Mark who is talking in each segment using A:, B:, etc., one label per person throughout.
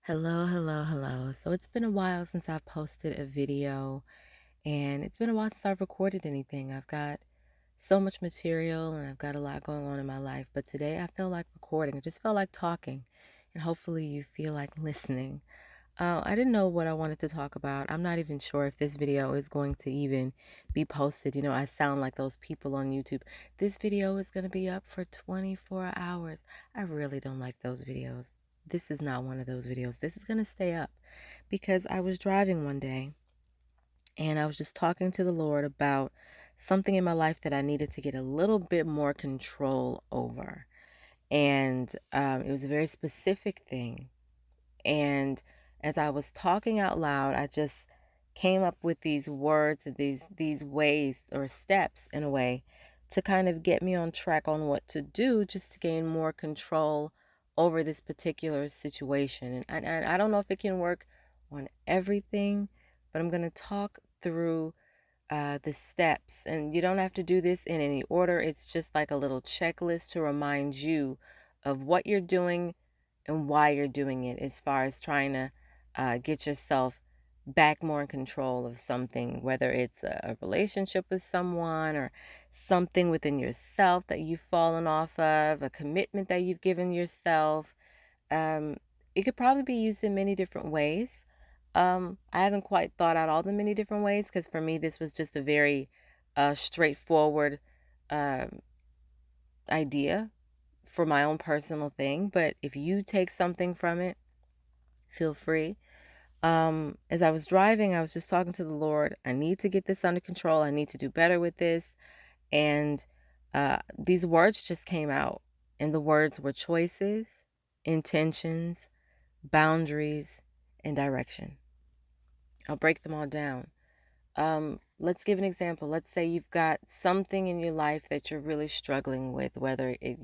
A: Hello, hello, hello. So it's been a while since I've posted a video, and it's been a while since I've recorded anything. I've got so much material and I've got a lot going on in my life, but today I feel like recording. I just felt like talking, and hopefully you feel like listening. I didn't know what I wanted to talk about. I'm not even sure if this video is going to even be posted. I sound like those people on YouTube. This video is going to be up for 24 hours. I really don't like those videos. This is not one of those videos. This is going to stay up because I was driving one day and I was just talking to the Lord about something in my life that I needed to get a little bit more control over. And it was a very specific thing. And as I was talking out loud, I just came up with these words and these ways or steps in a way to kind of get me on track on what to do just to gain more control over this particular situation. And I don't know if it can work on everything, but I'm going to talk through the steps. And you don't have to do this in any order. It's just like a little checklist to remind you of what you're doing and why you're doing it, as far as trying to get yourself back more in control of something, whether it's a relationship with someone or something within yourself that you've fallen off of, a commitment that you've given yourself. Um, it could probably be used in many different ways. I haven't quite thought out all the many different ways because for me, this was just a very straightforward um idea for my own personal thing. But if you take something from it, feel free. As I was driving, I was just talking to the Lord. I need to get this under control. I need to do better with this. And these words just came out. And the words were choices, intentions, boundaries, and direction. I'll break them all down. Let's give an example. Let's say you've got something in your life that you're really struggling with, whether it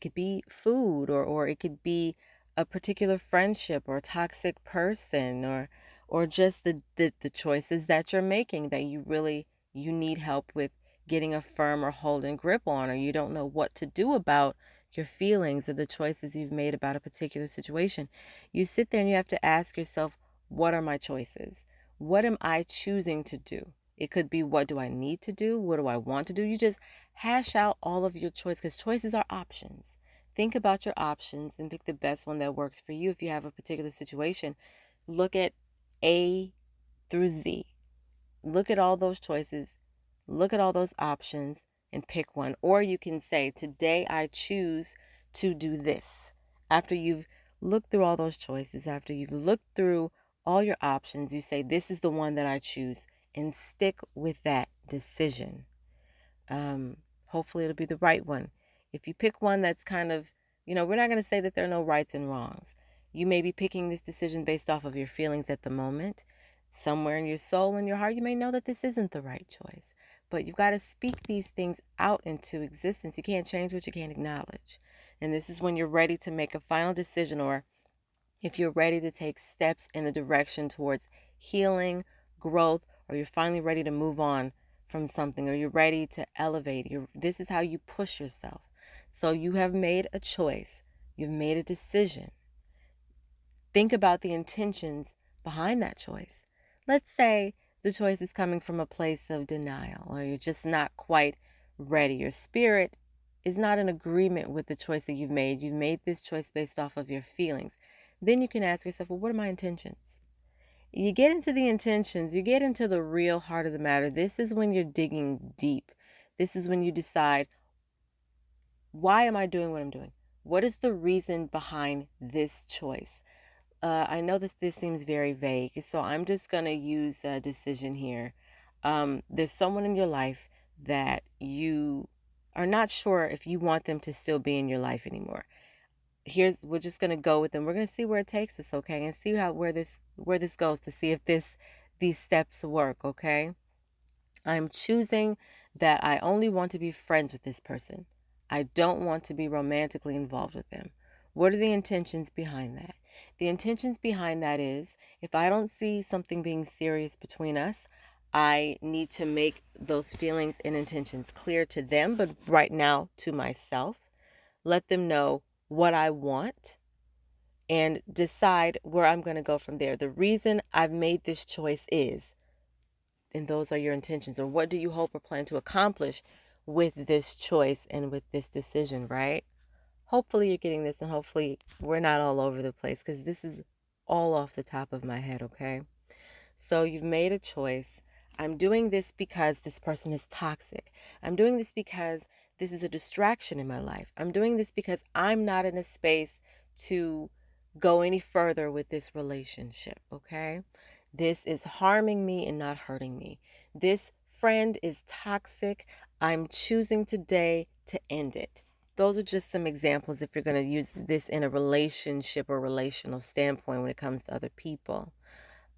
A: could be food, or it could be a particular friendship or a toxic person, or just the choices that you're making that you need help with getting a firm or holding grip on, or you don't know what to do about your feelings or the choices you've made about a particular situation. You sit there and you have to ask yourself, what are my choices? What am I choosing to do? It could be, what do I need to do? What do I want to do? You just hash out all of your choices, because choices are options. Think about your options and pick the best one that works for you. If you have a particular situation, look at A through Z. Look at all those choices, look at all those options, and pick one. Or you can say, today I choose to do this. After you've looked through all those choices, after you've looked through all your options, you say, this is the one that I choose, and stick with that decision. Um, Hopefully it'll be the right one. If you pick one that's kind of, we're not going to say that there are no rights and wrongs. You may be picking this decision based off of your feelings at the moment. Somewhere in your soul and your heart, you may know that this isn't the right choice. But you've got to speak these things out into existence. You can't change what you can't acknowledge. And this is when you're ready to make a final decision, or if you're ready to take steps in the direction towards healing, growth, or you're finally ready to move on from something, or you're ready to elevate. This is how you push yourself. So you have made a choice. You've made a decision. Think about the intentions behind that choice. Let's say the choice is coming from a place of denial, or you're just not quite ready. Your spirit is not in agreement with the choice that you've made. You've made this choice based off of your feelings. Then you can ask yourself, well, what are my intentions? You get into the intentions, you get into the real heart of the matter. This is when you're digging deep. This is when you decide, why am I doing what I'm doing? What is the reason behind this choice? I know this seems very vague, so I'm just going to use a decision here. There's someone in your life that you are not sure if you want them to still be in your life anymore. We're just going to go with them. We're going to see where it takes us, okay? And see where this goes, to see if these steps work, okay? I'm choosing that I only want to be friends with this person. I don't want to be romantically involved with them. What are the intentions behind that? The intentions behind that is, if I don't see something being serious between us, I need to make those feelings and intentions clear to them, but right now to myself. Let them know what I want, and decide where I'm going to go from there. The reason I've made this choice is, and those are your intentions, or what do you hope or plan to accomplish with this choice and with this decision, right? Hopefully you're getting this, and hopefully we're not all over the place, because this is all off the top of my head, okay? So you've made a choice. I'm doing this because this person is toxic. I'm doing this because this is a distraction in my life. I'm doing this because I'm not in a space to go any further with this relationship, okay? This is harming me and not hurting me. This friend is toxic. I'm choosing today to end it. Those are just some examples if you're going to use this in a relationship or relational standpoint when it comes to other people.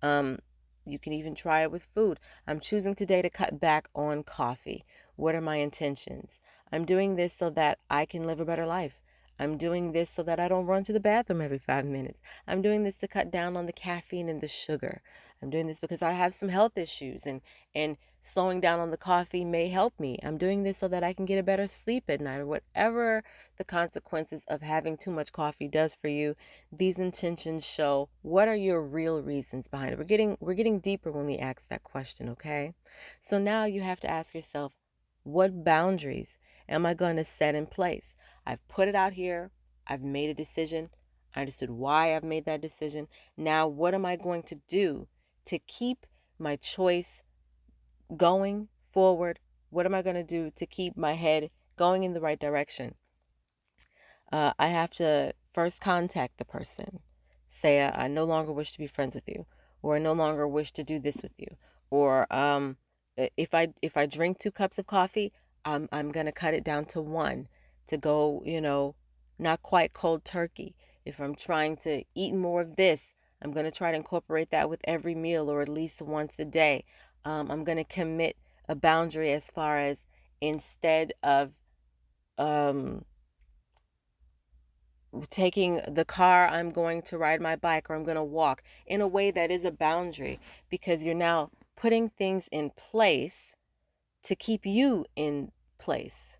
A: Um, you can even try it with food. I'm choosing today to cut back on coffee. What are my intentions? I'm doing this so that I can live a better life. I'm doing this so that I don't run to the bathroom every 5 minutes. I'm doing this to cut down on the caffeine and the sugar. I'm doing this because I have some health issues, and slowing down on the coffee may help me. I'm doing this so that I can get a better sleep at night, or whatever the consequences of having too much coffee does for you. These intentions show what are your real reasons behind it. We're getting deeper when we ask that question, okay? So now you have to ask yourself, what boundaries am I going to set in place? I've put it out here. I've made a decision. I understood why I've made that decision. Now, what am I going to do to keep my choice going forward? What am I going to do to keep my head going in the right direction? I have to first contact the person, say I no longer wish to be friends with you, or I no longer wish to do this with you, or if I drink 2 cups of coffee, I'm gonna cut it down to one, to go, not quite cold turkey. If I'm trying to eat more of this, I'm gonna try to incorporate that with every meal, or at least once a day. I'm gonna commit a boundary as far as, instead of um taking the car, I'm going to ride my bike, or I'm going to walk in a way that is a boundary, because you're now putting things in place to keep you in place.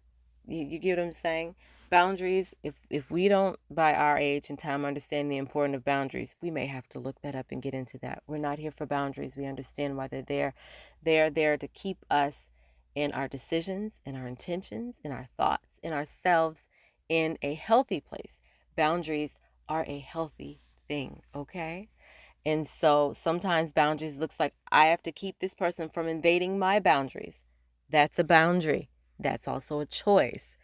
A: You get what I'm saying? Boundaries, if we don't, by our age and time, understand the importance of boundaries, we may have to look that up and get into that. We're not here for boundaries. We understand why they're there. They're there to keep us in our decisions, in our intentions, in our thoughts, in ourselves, in a healthy place. Boundaries are a healthy thing, okay? And so sometimes boundaries looks like I have to keep this person from invading my boundaries. That's a boundary. That's also a choice.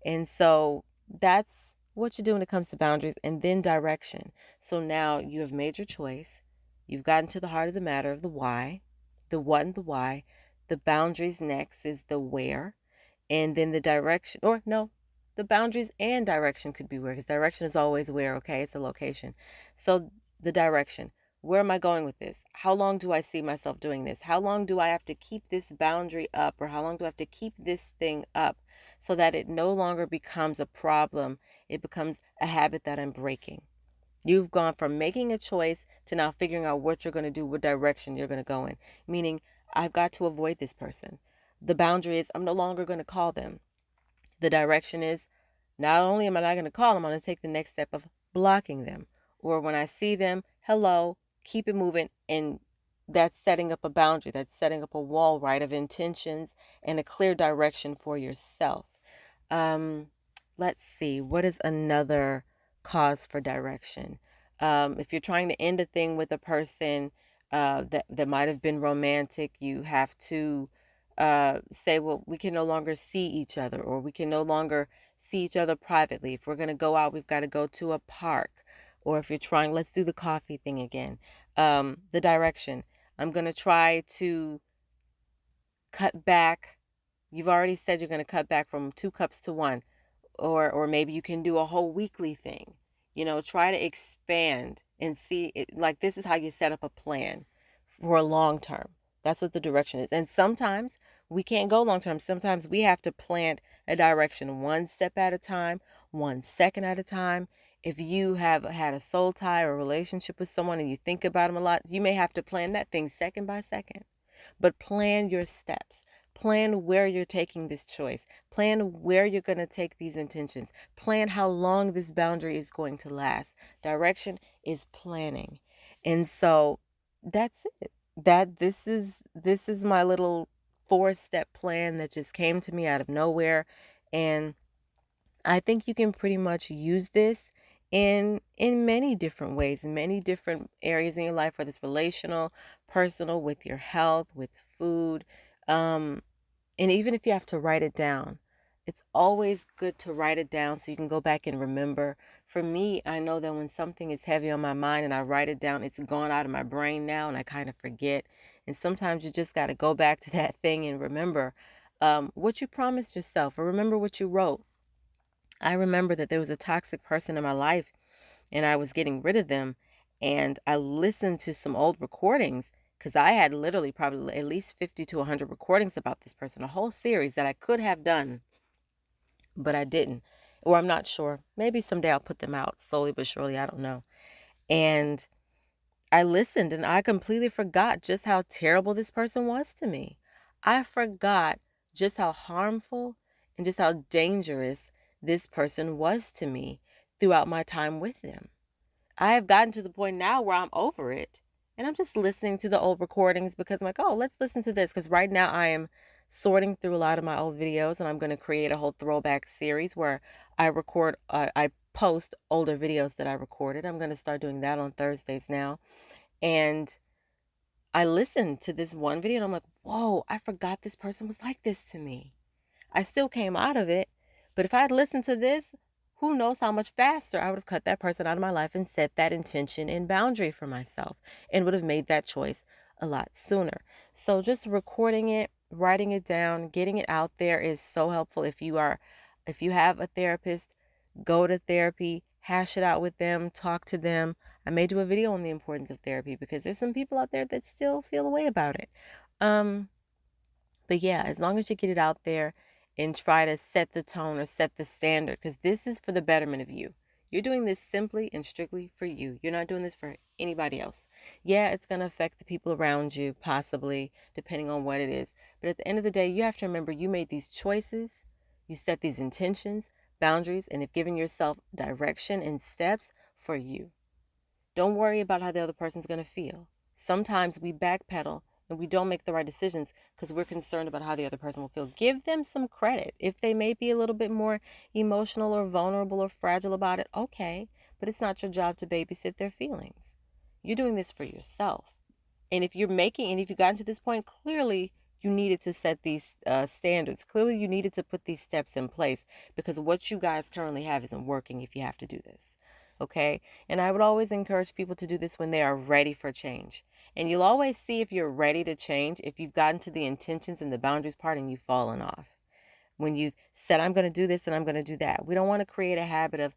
A: And so that's what you do when it comes to boundaries. And then direction. So now you have made your choice. You've gotten to the heart of the matter of the why, the what and the why. The boundaries next is the where. And then the direction, or no, the boundaries and direction could be where, because direction is always where, okay? It's a location. So the direction. Where am I going with this? How long do I see myself doing this? How long do I have to keep this boundary up, or how long do I have to keep this thing up so that it no longer becomes a problem? It becomes a habit that I'm breaking. You've gone from making a choice to now figuring out what you're going to do, what direction you're going to go in. Meaning, I've got to avoid this person. The boundary is I'm no longer going to call them. The direction is, not only am I not going to call them, I'm going to take the next step of blocking them. Or when I see them, hello, keep it moving. And that's setting up a boundary. That's setting up a wall, right, of intentions and a clear direction for yourself. Um, let's see, what is another cause for direction? If you're trying to end a thing with a person that might have been romantic, you have to say, well, we can no longer see each other, or we can no longer see each other privately. If we're going to go out, we've got to go to a park. Or if you're trying, let's do the coffee thing again. The direction. I'm going to try to cut back. You've already said you're going to cut back from 2 cups to one, or maybe you can do a whole weekly thing. Try to expand and see it. Like, this is how you set up a plan for a long term. That's what the direction is. And sometimes we can't go long term. Sometimes we have to plant a direction one step at a time, 1 second at a time. If you have had a soul tie or a relationship with someone and you think about them a lot, you may have to plan that thing second by second. But plan your steps. Plan where you're taking this choice. Plan where you're going to take these intentions. Plan how long this boundary is going to last. Direction is planning. And so that's it. This is my little 4-step plan that just came to me out of nowhere, and I think you can pretty much use this in many different ways, in many different areas in your life, whether it's relational, personal, with your health, with food, um, and even if you have to write it down. It's always good to write it down so you can go back and remember. For me, I know that when something is heavy on my mind and I write it down, it's gone out of my brain now and I kind of forget. And sometimes you just got to go back to that thing and remember what you promised yourself, or remember what you wrote. I remember that there was a toxic person in my life and I was getting rid of them. And I listened to some old recordings because I had literally probably at least 50 to 100 recordings about this person, a whole series that I could have done, but I didn't. Or I'm not sure. Maybe someday I'll put them out slowly but surely. I don't know. And I listened and I completely forgot just how terrible this person was to me. I forgot just how harmful and just how dangerous this person was to me throughout my time with them. I have gotten to the point now where I'm over it. And I'm just listening to the old recordings because I'm like, oh, let's listen to this. Because right now I am sorting through a lot of my old videos and I'm going to create a whole throwback series where I post older videos that I recorded. I'm going to start doing that on Thursdays now. And I listened to this one video and I'm like, whoa, I forgot this person was like this to me. I still came out of it. But if I had listened to this, who knows how much faster I would have cut that person out of my life and set that intention and boundary for myself and would have made that choice a lot sooner. So just recording it, writing it down, getting it out there is so helpful. If you have a therapist, go to therapy, hash it out with them, talk to them. I may do a video on the importance of therapy because there's some people out there that still feel a way about it. But yeah, as long as you get it out there and try to set the tone or set the standard, because this is for the betterment of you. You're doing this simply and strictly for you. You're not doing this for anybody else. Yeah, it's going to affect the people around you, possibly, depending on what it is. But at the end of the day, you have to remember you made these choices, you set these intentions, boundaries, and have given yourself direction and steps for you. Don't worry about how the other person's going to feel. Sometimes we backpedal and we don't make the right decisions because we're concerned about how the other person will feel. Give them some credit. If they may be a little bit more emotional or vulnerable or fragile about it, okay, but it's not your job to babysit their feelings. You're doing this for yourself. And if you've gotten to this point, clearly you needed to set these standards. Clearly you needed to put these steps in place because what you guys currently have isn't working if you have to do this. Okay? And I would always encourage people to do this when they are ready for change. And you'll always see if you're ready to change if you've gotten to the intentions and the boundaries part and you've fallen off. When you've said, I'm going to do this and I'm going to do that. We don't want to create a habit of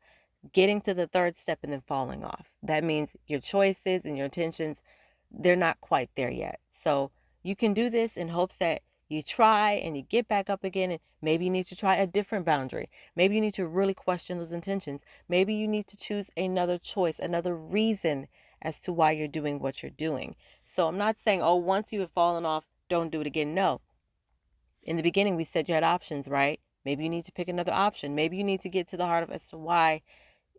A: getting to the third step and then falling off. That means your choices and your intentions, they're not quite there yet. So you can do this in hopes that you try and you get back up again, and maybe you need to try a different boundary. Maybe you need to really question those intentions. Maybe you need to choose another choice, another reason as to why you're doing what you're doing. So I'm not saying, oh, once you have fallen off, don't do it again. No. In the beginning, we said you had options, right? Maybe you need to pick another option. Maybe you need to get to the heart of as to why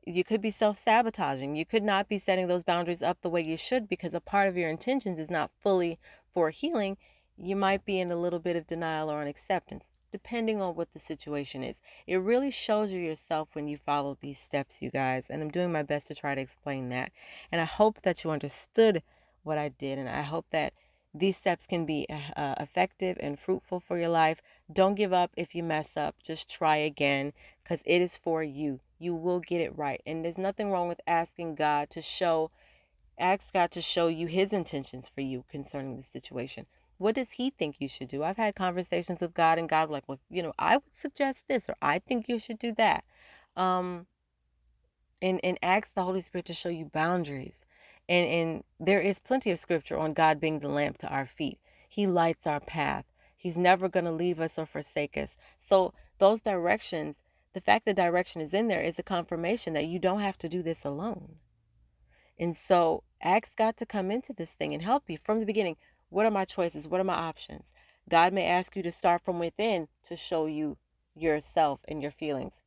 A: you could be self-sabotaging. You could not be setting those boundaries up the way you should because a part of your intentions is not fully for healing. You might be in a little bit of denial or unacceptance, depending on what the situation is. It really shows you yourself when you follow these steps, you guys. And I'm doing my best to try to explain that. And I hope that you understood what I did. And I hope that these steps can be effective and fruitful for your life. Don't give up if you mess up. Just try again because it is for you. You will get it right. And there's nothing wrong with asking God to ask God to show you his intentions for you concerning the situation. What does he think you should do? I've had conversations with God and God like, well, I would suggest this, or I think you should do that. And ask the Holy Spirit to show you boundaries. And there is plenty of scripture on God being the lamp to our feet. He lights our path. He's never going to leave us or forsake us. So those directions, the fact that direction is in there is a confirmation that you don't have to do this alone. And so ask God to come into this thing and help you from the beginning. What are my choices? What are my options? God may ask you to start from within to show you yourself and your feelings.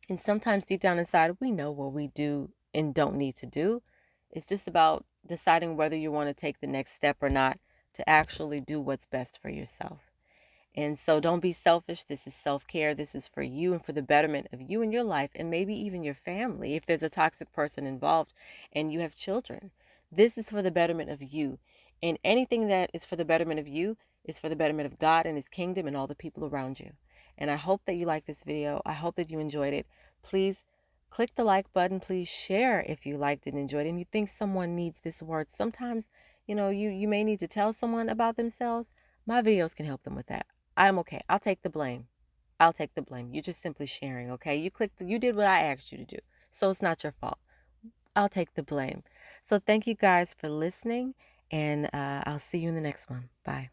A: And sometimes deep down inside, we know what we do and don't need to do. It's just about deciding whether you want to take the next step or not to actually do what's best for yourself. And so don't be selfish. This is self care. This is for you and for the betterment of you and your life, and maybe even your family. If there's a toxic person involved and you have children, this is for the betterment of you. And anything that is for the betterment of you is for the betterment of God and His kingdom and all the people around you. And I hope that you like this video. I hope that you enjoyed it. Please click the like button. Please share if you liked it and enjoyed it and you think someone needs this word. Sometimes, you may need to tell someone about themselves. My videos can help them with that. I'm okay. I'll take the blame. I'll take the blame. You're just simply sharing, okay? You did what I asked you to do. So it's not your fault. I'll take the blame. So thank you guys for listening, and I'll see you in the next one. Bye.